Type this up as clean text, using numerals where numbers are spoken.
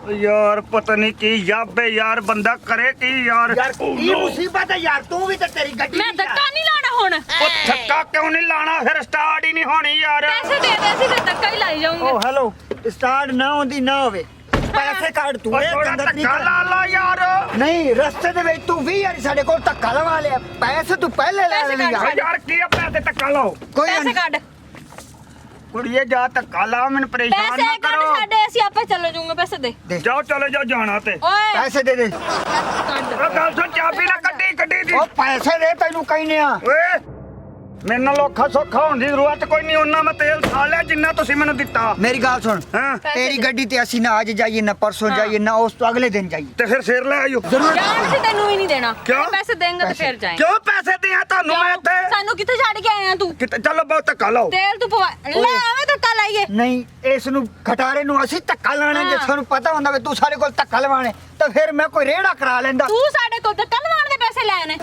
यार पता नहीं की याबे यार बंदा करे की यार यार की मुसीबत है यार तू भी तो तेरी गड्डी मैं धक्का नहीं लाना हुन ਉਹ ਧੱਕਾ ਕਿਉਂ ਨਹੀਂ ਲਾਣਾ ਫਿਰ ਸਟਾਰਟ ਹੀ ਨਹੀਂ ਹੋਣੀ ਯਾਰ पैसे दे दे ਅਸੀਂ ਫਿਰ ਧੱਕਾ ਹੀ ਲਾਈ ਜਾਵਾਂਗੇ ओ हेलो स्टार्ट ना होंदी ना होवे पैसे काट तू ਓਏ ਥੋੜਾ ਧੱਕਾ ਲਾ ਲਾ ਯਾਰ नहीं रस्ते दे ਵਿੱਚ तू भी यार ਸਾਡੇ ਕੋਲ ਧੱਕਾ ਲਵਾ ਲਿਆ ਪੈਸੇ ਤੂੰ ਪਹਿਲੇ ਲੈ ਪੈਸੇ ਲੈ ਕੱਢ। ਯਾਰ ਯਾਰ ਕੀ ਆ ਪੈਸੇ ਧੱਕਾ ਲਾਓ ਕੋਈ ਪੈਸੇ ਕੱਢ ਕੁੜੀਏ ਜਾ ਧੱਕਾ ਲਾ ਮੈਨੂੰ ਪਰੇਸ਼ਾਨ ਪੈਸੇ ਨਾ ਕੱਢ ਕਰੋ ਸਾਡੇ ਅਸੀਂ ਆਪੇ ਚੱਲ ਜਾਵਾਂਗੇ ਪੈਸੇ ਦੇ ਦੇ ਜਾਓ ਚਲੇ ਜਾਓ ਜਾਣਾ ਤੇ ਓਏ ਪੈਸੇ ਦੇ ਦੇ ਕੱਢ ਉਹ ਗੱਲ ਸੁਣ ਚਾਬੀ ਨਾ ਕੱਢੀ ਦੀ ਉਹ ਪੈਸੇ ਦੇ ਤੈਨੂੰ ਕਹਿੰਨੇ ਆ ਓਏ ਮੇਰੇ ਨਾਲ ਔਖਾ ਸੌਖਾ ਹੋਣ ਦੀ ਜ਼ਰੂਰਤ ਕੋਈ ਨਹੀਂ ਉਹਨਾਂ ਮੈਂ ਤੇਲ ਖਾ ਲਿਆ ਜਿੰਨਾ ਤੁਸੀਂ ਮੈਨੂੰ ਦਿੱਤਾ ਮੇਰੀ ਗੱਲ ਸੁਣ ਹਾਂ ਪੈਸੇ ਤੇਰੀ ਦੇ। ਗੱਡੀ ਤੇ ਅਸੀਂ ਨਾ ਅੱਜ ਜਾਈਏ ਨਾ ਪਰਸੋਂ ਹਾਂ। ਜਾਈਏ ਨਾ ਉਸ ਤੋਂ ਅਗਲੇ ਦਿਨ ਜਾਈਏ ਤੇ ਫਿਰ ਸਿਰ ਲੈ ਆਇਓ ਜ਼ਰੂਰ ਜਾਨ ਸੀ ਤੈਨੂੰ ਵੀ ਨਹੀਂ ਦੇਣਾ ਕਿਉਂ? ਪੈਸੇ ਦੇਂਗਾ ਤੇ ਫਿਰ ਜਾਏਂਗੇ ਕਿਉਂ ਪੈਸੇ ਦਿਆਂ ਤੁਹਾਨੂੰ ਮੈਂ ਇੱਥੇ ਸਾਨੂੰ ਕਿੱਥੇ ਛੱਡ ਕੇ ਆਏ ਆ ਤੂੰ ਕਿਤੇ ਚਲੋ ਬਹੁਤ ਧੱਕਾ ਲਾਓ ਤੇਲ ਤੂੰ ਪਵਾ ਲੈ ਆਵੇਂ ਧੱਕਾ ਲਾਈਏ ਨਹੀਂ ਇਸ ਨੂੰ ਖਟਾਰੇ ਨੂੰ ਅਸੀਂ ਧੱਕਾ ਲਾਣਾ ਜੇ ਹਾਂ। ਸਾਨੂੰ ਪਤਾ ਹੁੰਦਾ ਵੀ ਤੂੰ ਸਾਡੇ ਕੋਲ ਧੱਕਾ ਲਵਾਣੇ ਤਾਂ ਫਿਰ ਮੈਂ ਕੋਈ ਰੇੜਾ ਕਰਾ ਲੈਂਦਾ ਤੂੰ ਸਾਡੇ ਕੋਲ ਧੱਕਾ ਲਵਾਉਣ ਦੇ ਪੈਸੇ ਲੈ ਨੇ